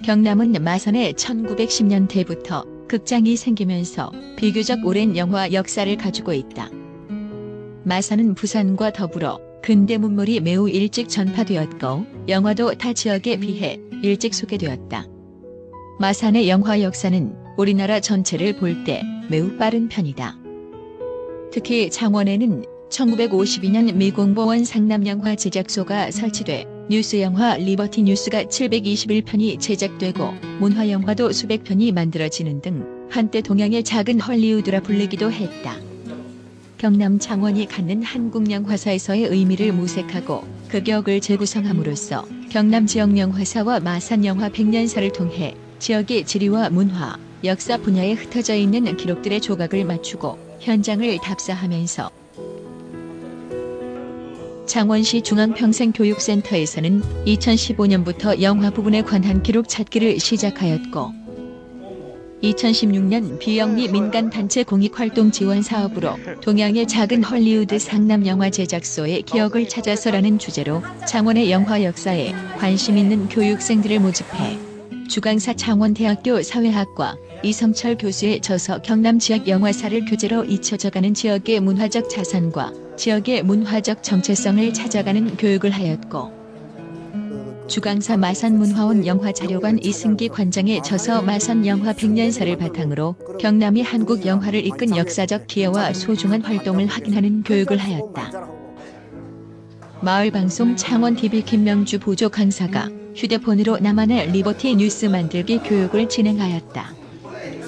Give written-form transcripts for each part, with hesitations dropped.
경남은 마산에 1910년대부터 극장이 생기면서 비교적 오랜 영화 역사를 가지고 있다. 마산은 부산과 더불어 근대 문물이 매우 일찍 전파되었고 영화도 타 지역에 비해 일찍 소개되었다. 마산의 영화 역사는 우리나라 전체를 볼 때 매우 빠른 편이다. 특히 창원에는 1952년 미공보원 상남영화 제작소가 설치돼 뉴스영화 리버티 뉴스가 721편이 제작되고 문화영화도 수백 편이 만들어지는 등 한때 동양의 작은 헐리우드라 불리기도 했다. 경남 창원이 갖는 한국영화사에서의 의미를 모색하고 그 격을 재구성함으로써 경남 지역영화사와 마산영화 100년사를 통해 지역의 지리와 문화, 역사 분야에 흩어져 있는 기록들의 조각을 맞추고 현장을 답사하면서 창원시 중앙평생교육센터에서는 2015년부터 영화 부분에 관한 기록 찾기를 시작하였고 2016년 비영리 민간단체 공익활동 지원 사업으로 동양의 작은 헐리우드 상남영화 제작소의 기억을 찾아서라는 주제로 창원의 영화 역사에 관심 있는 교육생들을 모집해 주강사 창원대학교 사회학과 이성철 교수의 저서 경남 지역 영화사를 교재로 잊혀져가는 지역의 문화적 자산과 지역의 문화적 정체성을 찾아가는 교육을 하였고 주강사 마산문화원 영화자료관 이승기 관장의 저서 마산영화 100년사를 바탕으로 경남이 한국 영화를 이끈 역사적 기여와 소중한 활동을 확인하는 교육을 하였다. 마을방송 창원TV 김명주 보조 강사가 휴대폰으로 나만의 리버티 뉴스 만들기 교육을 진행하였다.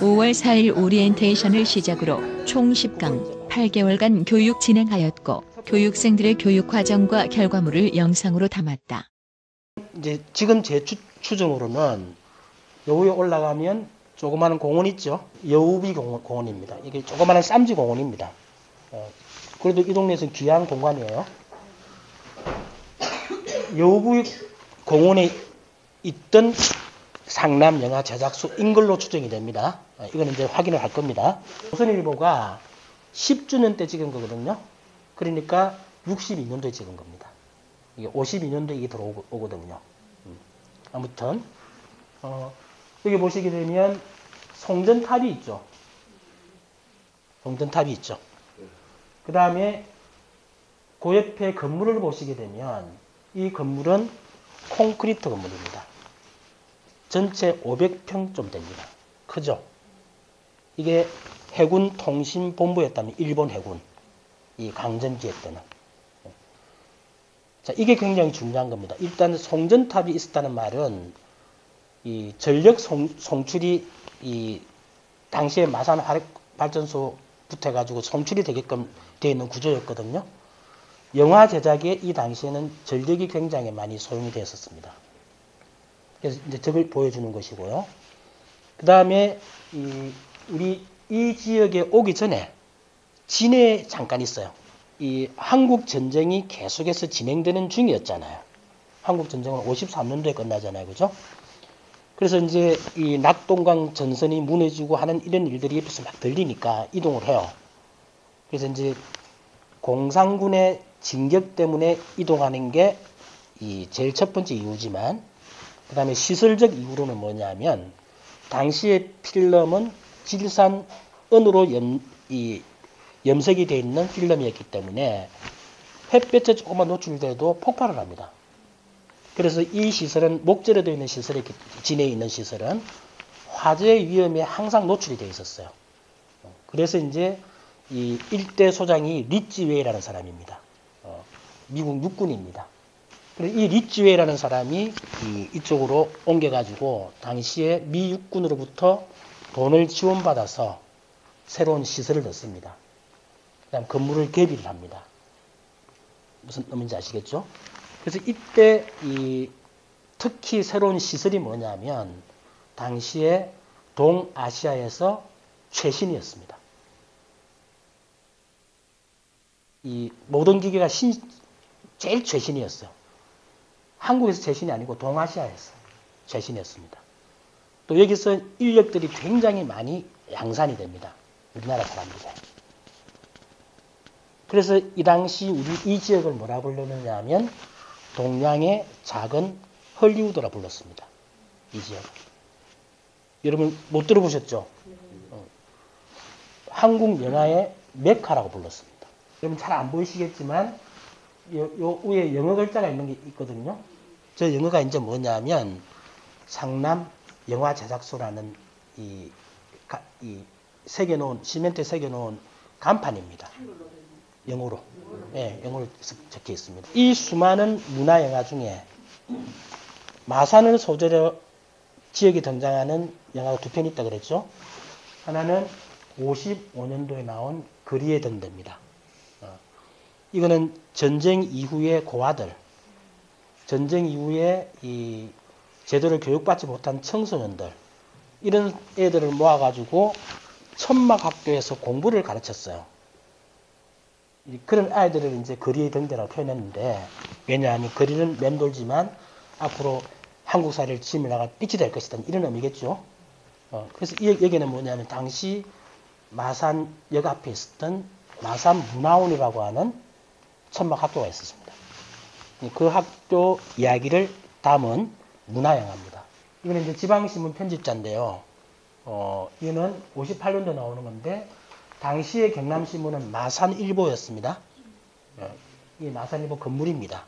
5월 4일 오리엔테이션을 시작으로 총 10강 8개월간 교육 진행하였고 교육생들의 교육 과정과 결과물을 영상으로 담았다. 이제 지금 제 추정으로는 요 위에 올라가면 조그마한 공원 있죠. 여우비 공원입니다. 이게 조그마한 쌈지 공원입니다. 그래도 이 동네에서는 귀한 공간이에요. 여우비 공원에 있던 상남 영화 제작소인 걸로 추정이 됩니다. 이건 이제 확인을 할 겁니다. 조선일보가 10주년 때 찍은 거거든요. 그러니까 62년도에 찍은 겁니다. 이게 52년도에 이게 들어오거든요. 아무튼 여기 보시게 되면 송전탑이 있죠. 송전탑이 있죠. 그 다음에 그 옆에 건물을 보시게 되면 이 건물은 콘크리트 건물입니다. 전체 500평 좀 됩니다. 크죠? 이게 해군 통신본부였다면 일본 해군 이 강점기에 때는 자, 이게 굉장히 중요한 겁니다. 일단 송전탑이 있었다는 말은 이 전력 송출이 이 당시에 마산 발전소부터 해가지고 송출이 되게끔 되어 있는 구조였거든요. 영화 제작에 이 당시에는 전력이 굉장히 많이 소용이 되었었습니다. 그래서 이제 저걸 보여주는 것이고요. 그 다음에 우리 이 지역에 오기 전에 진해에 잠깐 있어요. 이 한국 전쟁이 계속해서 진행되는 중이었잖아요. 한국 전쟁은 53년도에 끝나잖아요, 그죠? 그래서 이제 이 낙동강 전선이 무너지고 하는 이런 일들이 옆에서 막 들리니까 이동을 해요. 그래서 이제 공산군의 진격 때문에 이동하는 게 이 제일 첫 번째 이유지만, 그 다음에 시설적 이유로는 뭐냐면 당시의 필름은 질산 은으로 염색이 되어 있는 필름이었기 때문에 햇볕에 조금만 노출돼도 폭발을 합니다. 그래서 이 시설은 목재로 되어 있는 시설이 진해에 있는 시설은 화재 위험에 항상 노출이 되어 있었어요. 그래서 이제 이 일대 소장이 리찌웨이라는 사람입니다. 미국 육군입니다. 그래서 이 리찌웨이라는 사람이 이쪽으로 옮겨가지고 당시에 미 육군으로부터 돈을 지원받아서 새로운 시설을 넣습니다. 그다음 건물을 개비를 합니다. 무슨 의미인지 아시겠죠? 그래서 이때 특히 새로운 시설이 뭐냐면 당시에 동아시아에서 최신이었습니다. 이 모든 기계가 제일 최신이었어요. 한국에서 최신이 아니고 동아시아에서 최신이었습니다. 또 여기서 인력들이 굉장히 많이 양산이 됩니다. 우리나라 사람들이. 그래서 이 당시 우리 이 지역을 뭐라 불렀느냐 하면 동양의 작은 헐리우드라 불렀습니다. 이 지역. 여러분 못 들어보셨죠? 한국 영화의 메카라고 불렀습니다. 여러분 잘 안 보이시겠지만 요 위에 영어 글자가 있는 게 있거든요. 저 영어가 이제 뭐냐면 상남 영화 제작소라는 이 새겨놓은 시멘트에 새겨놓은 간판입니다. 영어로. 예, 영어로 적혀 있습니다. 이 수많은 문화 영화 중에 마산을 소재로 지역에 등장하는 영화가 두 편 있다 그랬죠. 하나는 55년도에 나온 거리에 든대입니다. 이거는 전쟁 이후의 고아들, 전쟁 이후에 이 제대로 교육받지 못한 청소년들, 이런 애들을 모아가지고 천막학교에서 공부를 가르쳤어요. 그런 아이들을 이제 거리에 든대라고 표현했는데, 왜냐하면 거리는 맴돌지만 앞으로 한국 사회를 지으며 나갈 빛이 될 것이다, 이런 의미겠죠. 그래서 이 얘기는 뭐냐면 당시 마산역 앞에 있었던 마산문화원이라고 하는 천막학교가 있었습니다. 그 학교 이야기를 담은 문화영화입니다. 이거는 이제 지방신문 편집자인데요. 이거는 58년도에 나오는 건데, 당시의 경남신문은 마산일보였습니다. 이 마산일보 건물입니다.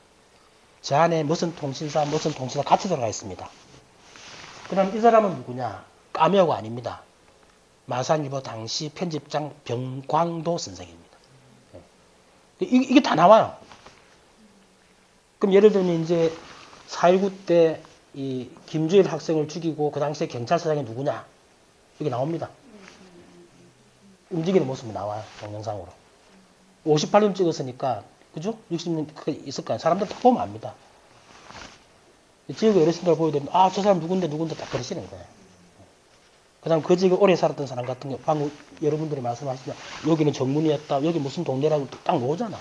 저 안에 무슨 통신사 같이 들어가 있습니다. 그럼 이 사람은 누구냐? 까메오가 아닙니다. 마산일보 당시 편집장 병광도 선생입니다. 이게 다 나와요. 그럼 예를 들면 이제 4.19 때 이 김주일 학생을 죽이고 그 당시에 경찰서장이 누구냐? 이게 나옵니다. 움직이는 모습이 나와요. 동영상으로. 58년 찍었으니까, 그죠? 60년 있을 거야. 사람들 다 보면 압니다. 지역의 어르신들 보게 되면, 저 사람 누군데 딱 그러시는 거예요. 그 다음 그 지역에 오래 살았던 사람 같은 경우, 방금 여러분들이 말씀하시면, 여기는 정문이었다, 여기 무슨 동네라고 딱 나오잖아.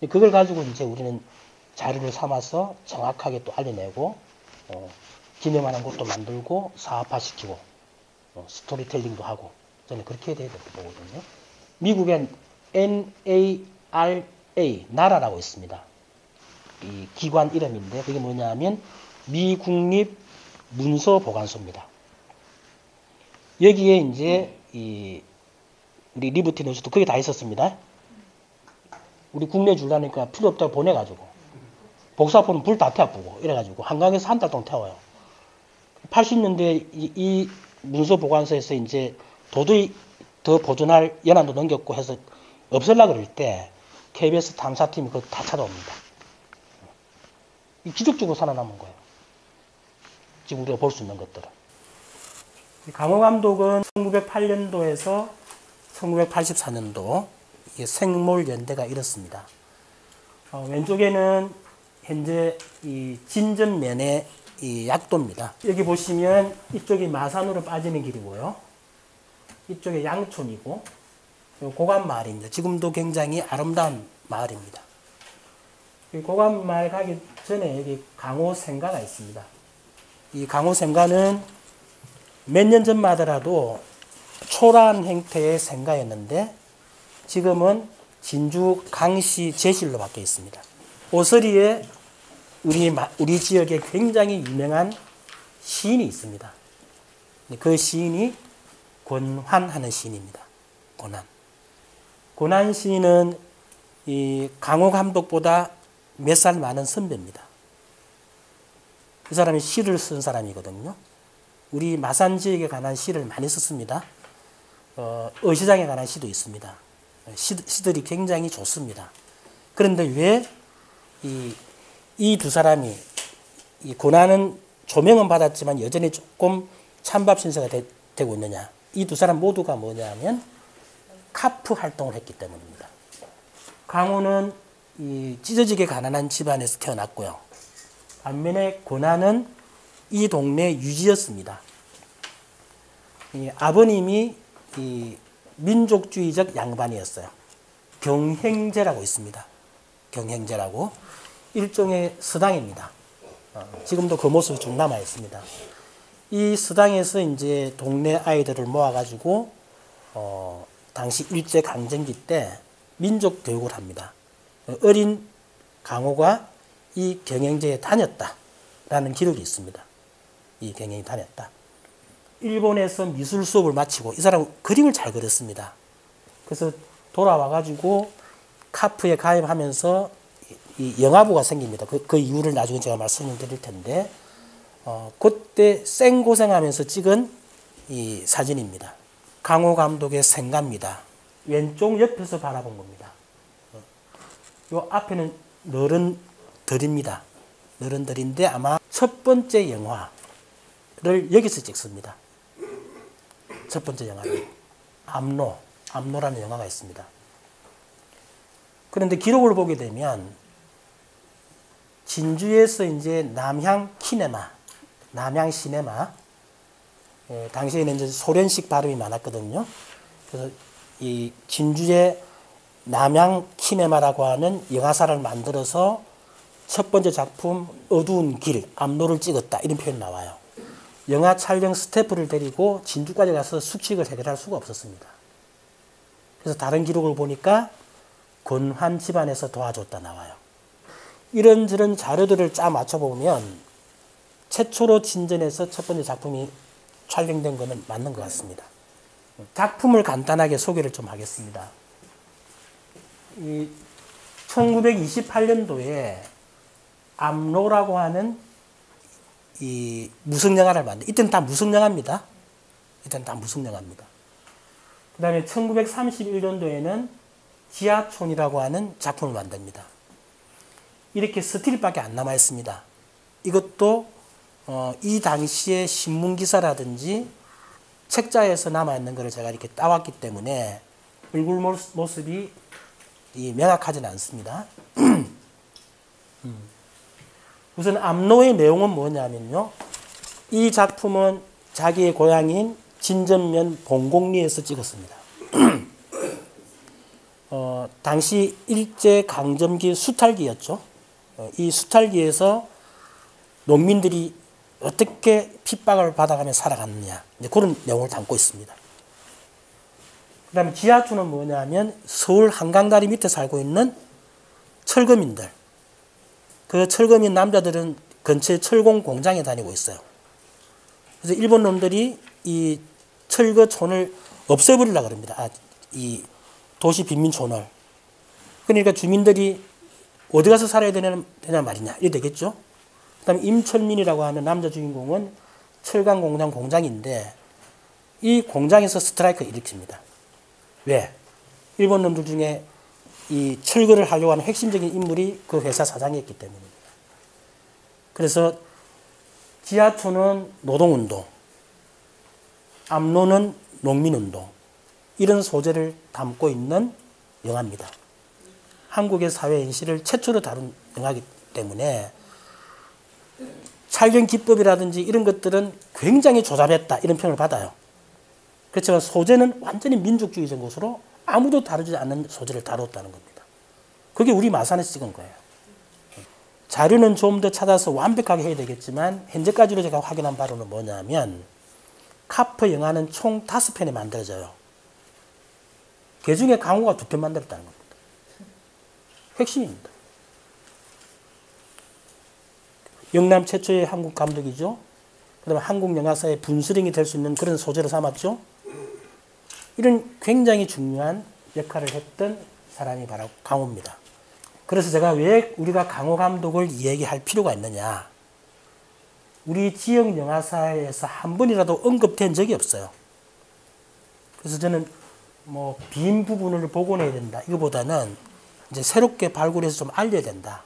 그걸 가지고 이제 우리는 자료를 삼아서 정확하게 또 알려내고, 기념하는 곳도 만들고, 사업화시키고, 스토리텔링도 하고, 저는 그렇게 해야 되는 거거든요. 미국엔 NARA, 나라라고 있습니다. 이 기관 이름인데, 그게 뭐냐면, 미국립문서보관소입니다. 여기에 이제, 우리 리버티 뉴스도 거기 다 있었습니다. 우리 국내 줄라니까 필요 없다고 보내가지고, 복사본은 불 다 태워보고, 이래가지고, 한강에서 한 달 동안 태워요. 80년대 이 문서보관소에서 이제 도저히 더 보존할 연한도 넘겼고 해서 없애려고 그럴 때 KBS 탐사팀이 그거 다 찾아옵니다. 기적적으로 살아남은 거예요. 지금 우리가 볼 수 있는 것들은. 강호 감독은 1908년도에서 1984년도 생몰연대가 이렇습니다. 왼쪽에는 현재 이 진전면의 이 약도입니다. 여기 보시면 이쪽이 마산으로 빠지는 길이고요. 이쪽에 양촌이고 고감마을입니다. 지금도 굉장히 아름다운 마을입니다. 고감마을 가기 전에 여기 강호생가가 있습니다. 이 강호생가는 몇 년 전만 하더라도 초라한 형태의 생가였는데 지금은 진주 강시 제실로 바뀌어 있습니다. 오서리에 우리 지역에 굉장히 유명한 시인이 있습니다. 그 시인이 권환하는 시인입니다. 권환 시인은 이 강호 감독보다 몇 살 많은 선배입니다. 그 사람이 시를 쓴 사람이거든요. 우리 마산 지역에 관한 시를 많이 썼습니다. 의시장에 관한 시도 있습니다. 시들이 굉장히 좋습니다. 그런데 왜 이 두 사람이, 이 고난은 조명은 받았지만 여전히 조금 찬밥 신세가 되고 있느냐. 이 두 사람 모두가 뭐냐면 카프 활동을 했기 때문입니다. 강호는 이 찢어지게 가난한 집안에서 태어났고요. 반면에 고난은 이 동네 유지였습니다. 이 아버님이 이 민족주의적 양반이었어요. 경행제라고 있습니다. 경행제라고. 일종의 서당입니다. 지금도 그 모습이 좀 남아 있습니다. 이 서당에서 이제 동네 아이들을 모아가지고, 당시 일제강점기 때 민족 교육을 합니다. 어린 강호가 이 경행제에 다녔다라는 기록이 있습니다. 이 경영이 다녔다. 일본에서 미술 수업을 마치고 이 사람은 그림을 잘 그렸습니다. 그래서 돌아와가지고 카프에 가입하면서 이 영화부가 생깁니다. 그 이유를 나중에 제가 말씀을 드릴 텐데, 그때 생고생하면서 찍은 이 사진입니다. 강호 감독의 생가입니다. 왼쪽 옆에서 바라본 겁니다. 요 앞에는 너른들입니다. 너른들인데 아마 첫 번째 영화를 여기서 찍습니다. 첫 번째 영화는 암노라는 영화가 있습니다. 그런데 기록을 보게 되면 진주에서 이제 남향 시네마, 당시에는 이제 소련식 발음이 많았거든요. 그래서 이 진주의 남향 키네마라고 하는 영화사를 만들어서 첫 번째 작품 어두운 길, 암로를 찍었다 이런 표현이 나와요. 영화 촬영 스태프를 데리고 진주까지 가서 숙식을 해결할 수가 없었습니다. 그래서 다른 기록을 보니까 권환 집안에서 도와줬다 나와요. 이런저런 자료들을 짜 맞춰보면 최초로 진전에서 첫 번째 작품이 촬영된 것은 맞는 것 같습니다. 작품을 간단하게 소개를 좀 하겠습니다. 1928년도에 암로라고 하는 이 무성영화를 만든, 이때는 다 무성영화입니다. 그 다음에 1931년도에는 지하촌이라고 하는 작품을 만듭니다. 이렇게 스틸밖에 안 남아 있습니다. 이것도 이 당시의 신문기사라든지 책자에서 남아있는 것을 제가 이렇게 따왔기 때문에 얼굴 모습이 명확하지는 않습니다. 우선 암로의 내용은 뭐냐면요. 이 작품은 자기의 고향인 진전면 봉곡리에서 찍었습니다. 당시 일제강점기 수탈기였죠. 이 수탈기에서 농민들이 어떻게 핍박을 받아가며 살아갔느냐, 이제 그런 내용을 담고 있습니다. 그 다음에 지하촌은 뭐냐면 서울 한강다리 밑에 살고 있는 철거민들. 그 철거민 남자들은 근처에 철공 공장에 다니고 있어요. 그래서 일본 놈들이 이 철거촌을 없애버리려고 합니다. 이 도시 빈민촌을. 그러니까 주민들이 어디 가서 살아야 되냐 말이냐, 이래 되겠죠. 그 다음에 임철민이라고 하는 남자 주인공은 철강 공장 공장인데 이 공장에서 스트라이크를 일으킵니다. 왜? 일본 놈들 중에 이 철거를 하려고 하는 핵심적인 인물이 그 회사 사장이었기 때문입니다. 그래서 지하촌은 노동운동, 암로는 농민운동, 이런 소재를 담고 있는 영화입니다. 한국의 사회 현실을 최초로 다룬 영화이기 때문에 촬영 기법이라든지 이런 것들은 굉장히 조잡했다 이런 평을 받아요. 그렇지만 소재는 완전히 민족주의적 것으로 아무도 다루지 않는 소재를 다뤘다는 겁니다. 그게 우리 마산에서 찍은 거예요. 자료는 좀 더 찾아서 완벽하게 해야 되겠지만 현재까지로 제가 확인한 바로는 뭐냐면 카프 영화는 총 5편이 만들어져요. 그 중에 강호가 2편 만들었다는 겁니다. 핵심입니다. 영남 최초의 한국 감독이죠. 그 다음에 한국 영화사의 분수령이 될 수 있는 그런 소재로 삼았죠. 이런 굉장히 중요한 역할을 했던 사람이 바로 강호입니다. 그래서 제가 왜 우리가 강호 감독을 얘기할 필요가 있느냐. 우리 지역 영화사에서 한 번이라도 언급된 적이 없어요. 그래서 저는 빈 부분을 복원해야 된다. 이거보다는 이제 새롭게 발굴해서 좀 알려야 된다.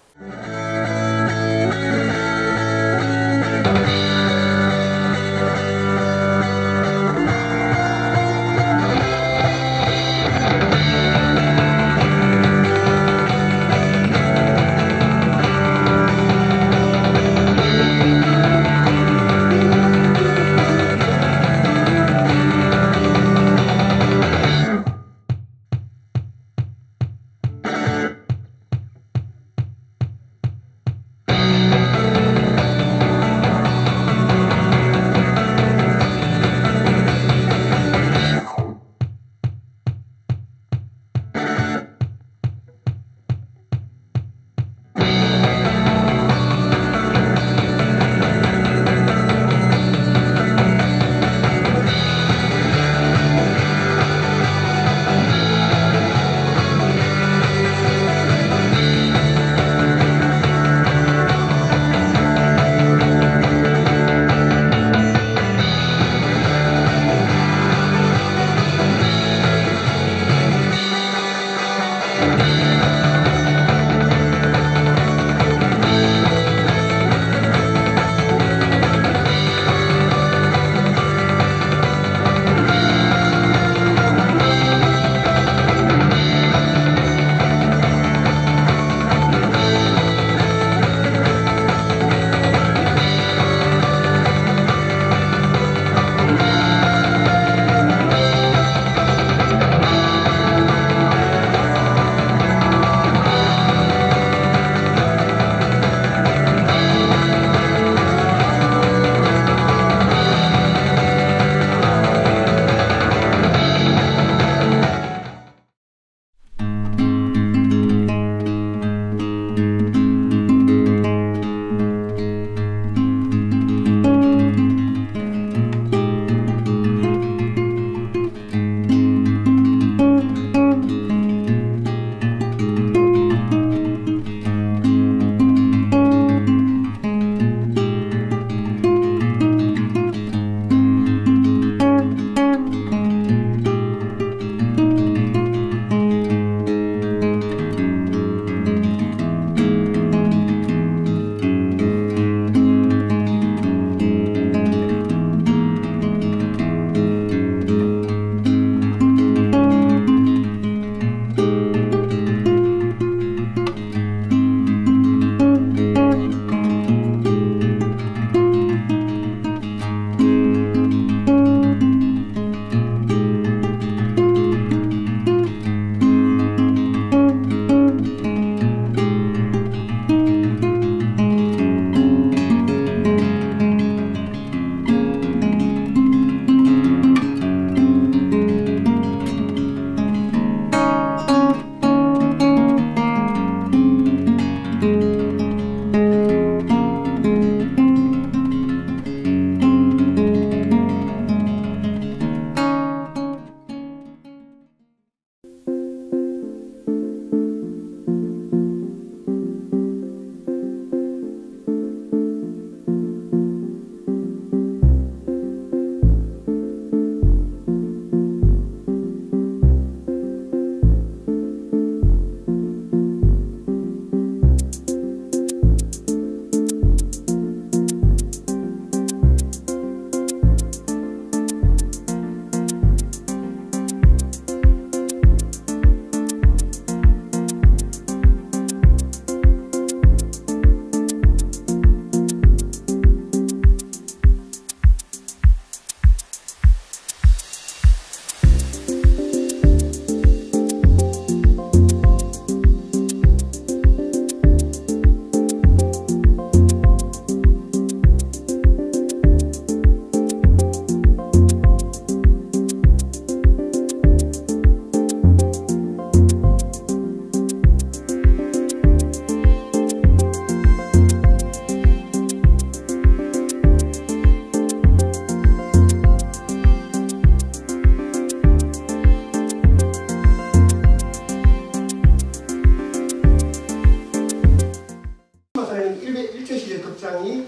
극장이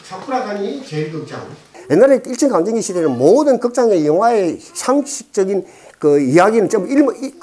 사쿠라가니 제1극장. 옛날에 일제강점기 시대는 모든 극장의 영화의 상식적인 그 이야기는 전부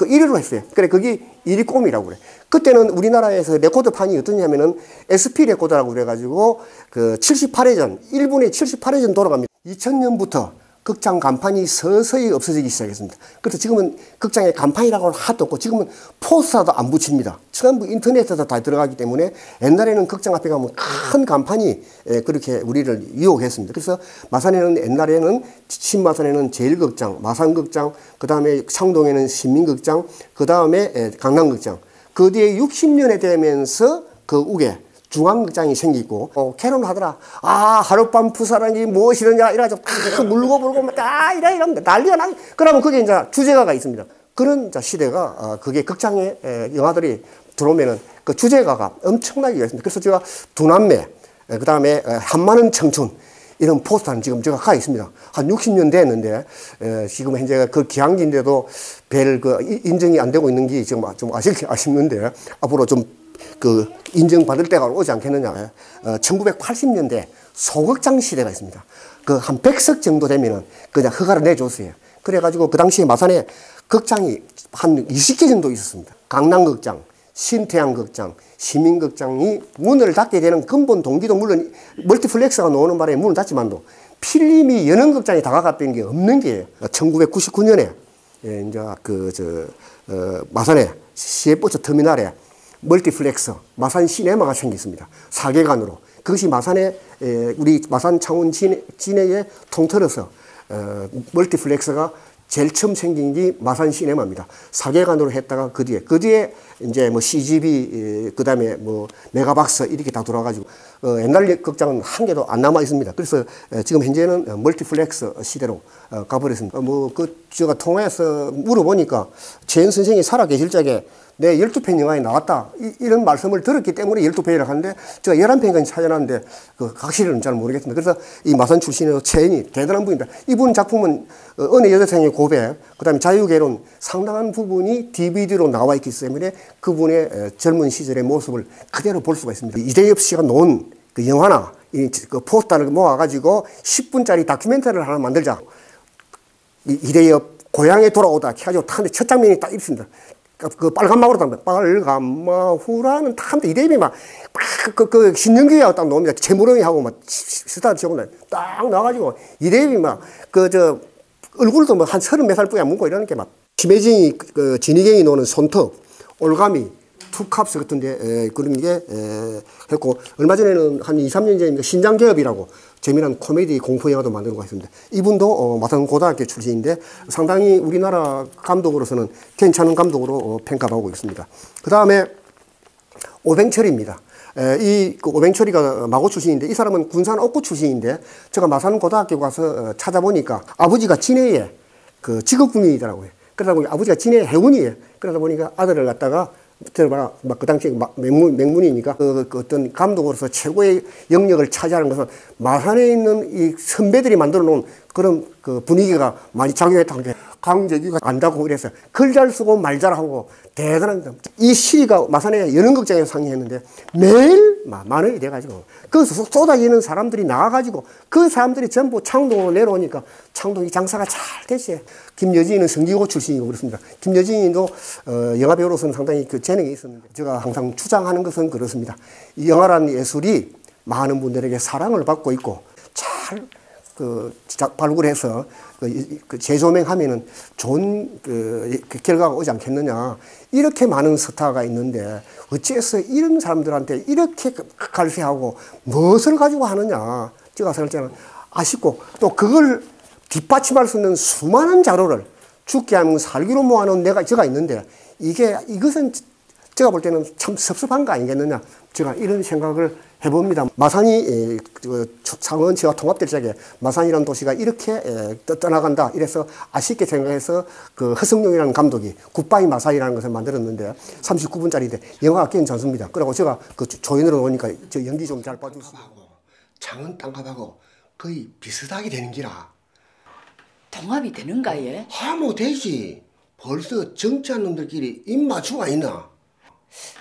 일회로 했어요. 그래, 그게 일위꼼이라고 그래. 그때는 우리나라에서 레코드판이 어떠냐면은 SP 레코드라고 그래가지고 그 78회전, 1분에 78회전 돌아갑니다. 2000년부터 극장 간판이 서서히 없어지기 시작했습니다. 그래서 지금은 극장에 간판이라고 하나도 없고 지금은 포스터도 안 붙입니다. 전부 인터넷에서 다 들어가기 때문에 옛날에는 극장 앞에 가면 큰 간판이 그렇게 우리를 유혹했습니다. 그래서 마산에는 옛날에는 신마산에는 제1극장, 마산극장, 그 다음에 창동에는 신민극장, 그 다음에 강남극장. 그 뒤에 60년에 되면서 그 우에 중앙극장이 생기고 캐논하더라. 아, 하룻밤 부사랑이 무엇이느냐 이래가지고 물고 불고 이러면 난리가 나게. 그러면 그게 이제 주제가가 있습니다. 그런 시대가 그게 극장에 영화들이 들어오면은 그 주제가가 엄청나게 있습니다. 그래서 제가 두남매, 그 다음에 한마는 청춘 이런 포스터는 지금 제가 가 있습니다. 한 60년 됐는데 지금 현재 그 기항기인데도 별 그 인정이 안 되고 있는 게 지금 좀 아쉽는데 앞으로 좀 그 인정받을 때가 오지 않겠느냐. 1980년대 소극장 시대가 있습니다. 그 한 100석 정도 되면은 그냥 허가를 내줬어요. 그래가지고 그 당시에 마산에 극장이 한 20개 정도 있었습니다. 강남극장, 신태양극장, 시민극장이 문을 닫게 되는 근본 동기도 물론 멀티플렉스가 나오는 바람에 문을 닫지만도 필름이 여는 극장이 다가갔던 게 없는 게 1999년에 이제 마산에 시외버스 터미널에 멀티플렉스 마산 시네마가 생겼습니다. 4개관으로. 그것이 마산에 우리 마산 창원 진해에 통틀어서 멀티플렉스가 제일 처음 생긴 게 마산 시네마입니다. 4개관으로 했다가 그 뒤에 이제 뭐 CGV 그다음에 뭐 메가박스 이렇게 다 돌아가지고 옛날 극장은 한 개도 안 남아 있습니다. 그래서 지금 현재는 멀티플렉스 시대로 가버렸습니다. 제가 통화해서 물어보니까 최현 선생이 살아 계실 적에 내 12편 영화에 나왔다. 이런 말씀을 들었기 때문에 12편이라고 하는데 제가 11편까지 찾아놨는데 그 각실은 잘 모르겠습니다. 그래서 이 마산 출신의 최현이 대단한 분입니다. 이분 작품은 어느 여대생의 고백, 그 다음에 자유개론 상당한 부분이 DVD로 나와 있기 때문에 그분의 젊은 시절의 모습을 그대로 볼 수가 있습니다. 이대엽 씨가 놓은 그 영화나 그 포스터를 모아가지고 10분짜리 다큐멘터리를 하나 만들자. 이대엽 고향에 돌아오다 해가지고 타는데 첫 장면이 딱 있습니다. 그 빨간마구로 딱 빨간마후라는 탐데 이대입이 그 신년기하고 딱 나옵니다. 재무렁이하고 막 스타트 치고 딱 나와가지고 이대입이 얼굴도 뭐 한 30몇 살 뿌야 묻고 이러는 게 막 심혜진이 진희경이 노는 손톱, 올가미, 투캅스 같은데 그런 게 했고 얼마 전에는 한 2, 3년 전에 신장개업이라고 재미난 코미디 공포 영화도 만들고 있습니다. 이분도 마산 고등학교 출신인데 상당히 우리나라 감독으로서는 괜찮은 감독으로 평가받고 있습니다. 그 다음에 오뱅철입니다. 오뱅철이가 마고 출신인데 이 사람은 군산 옥구 출신인데 제가 마산 고등학교 가서 찾아보니까 아버지가 진해에 그 직업군인이더라고요. 그러다 보니 아버지가 진해 해군이에요. 그러다 보니까 아들을 갖다가 들어봐라. 그 당시에 맹문이니까 그 어떤 감독으로서 최고의 영역을 차지하는 것은 마산에 있는 이 선배들이 만들어 놓은 그런 그 분위기가 많이 작용했다는 게 강재규가 안다고 그래서 글 잘 쓰고 말 잘하고 대단한 이 시가 마산에 연극장에서 상영했는데 매일 만원이 돼가지고 거기서 쏟아지는 사람들이 나와가지고 그 사람들이 전부 창동으로 내려오니까 창동이 장사가 잘 됐어요. 김여진은 성기고 출신이고 그렇습니다. 김여진도 영화배우로서는 상당히 그 재능이 있었는데 제가 항상 주장하는 것은 그렇습니다. 이 영화라는 예술이 많은 분들에게 사랑을 받고 있고 잘 발굴해서 재조명하면은 좋은 결과가 오지 않겠느냐. 이렇게 많은 스타가 있는데 어째서 이런 사람들한테 이렇게 갈세하고 무엇을 가지고 하느냐. 제가 생각할 때는 아쉽고 또 그걸 뒷받침할 수 있는 수많은 자료를 죽게 하면 살기로 모아놓은 제가 있는데 이것은 제가 볼 때는 참 섭섭한 거 아니겠느냐. 제가 이런 생각을 해봅니다. 마산이 창원시와 통합될 적에 마산이라는 도시가 이렇게 떠나간다. 이래서 아쉽게 생각해서 그 허성룡이라는 감독이 굿바이 마산이라는 것을 만들었는데 39분짜리인데 영화가 괜찮습니다. 그리고 제가 그 조연으로 오니까 저 연기 좀 잘 봐주시고 창원 땅값하고 거의 비슷하게 되는 기라. 통합이 되는가 예? 뭐 되지. 벌써 정치한 놈들끼리 입맞추가 있나?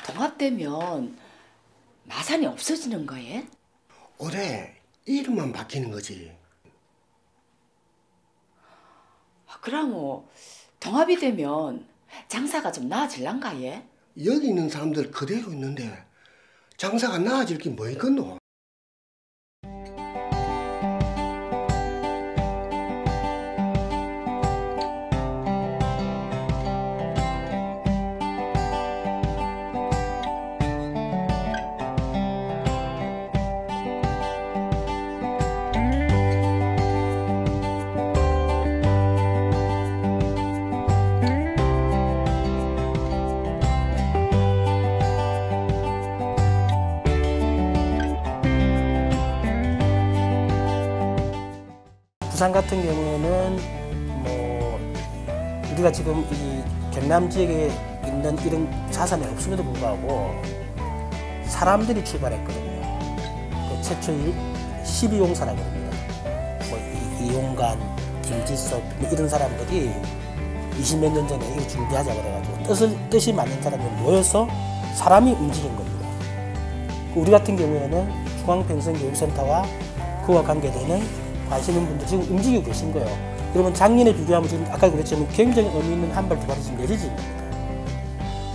통합되면 마산이 없어지는 거예? 올해 이름만 바뀌는 거지. 그럼 동합이 되면 장사가 좀 나아질란가 예? 여기 있는 사람들 그대로 있는데 장사가 나아질 게 뭐 있겠노? 부산 같은 경우에는 뭐 우리가 지금 이 경남 지역에 있는 이런 자산이 없음에도 불구하고 사람들이 출발했거든요. 그 최초의 12용사라고 합니다. 뭐 이용관, 김지석 뭐 이런 사람들이 20몇 년 전에 이거 준비하자 그래가지고 뜻이 맞는 사람들이 모여서 사람이 움직인 겁니다. 우리 같은 경우에는 중앙평생교육센터와 그와 관계되는 관심 있는 분들 지금 움직이고 계신 거예요. 그러면 작년에 비교하면 지금 아까 그랬지만 굉장히 의미 있는 한 발 두 발이 지금 내려집니다.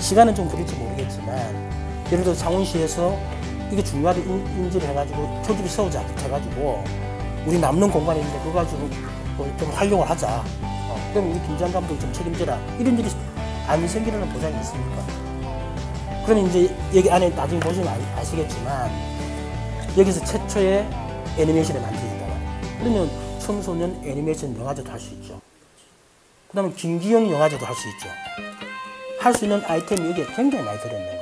시간은 좀 걸릴지 모르겠지만 예를 들어 창원시에서 이게 중요하게 인지를 해가지고 표지를 세우자 해가지고 우리 남는 공간이 있는데 그거 가지고 좀 활용을 하자. 그럼 우리 김장 감독이 좀 책임져라. 이런 일이 안 생기는 보장이 있습니까? 그럼 이제 여기 안에 나중에 보시면 아시겠지만 여기서 최초의 애니메이션을 만들어진다. 그러면 청소년 애니메이션 영화제도 할 수 있죠. 그 다음에 김기영 영화제도 할 수 있죠. 할 수 있는 아이템이 여기에 굉장히 많이 들어있는 거예요.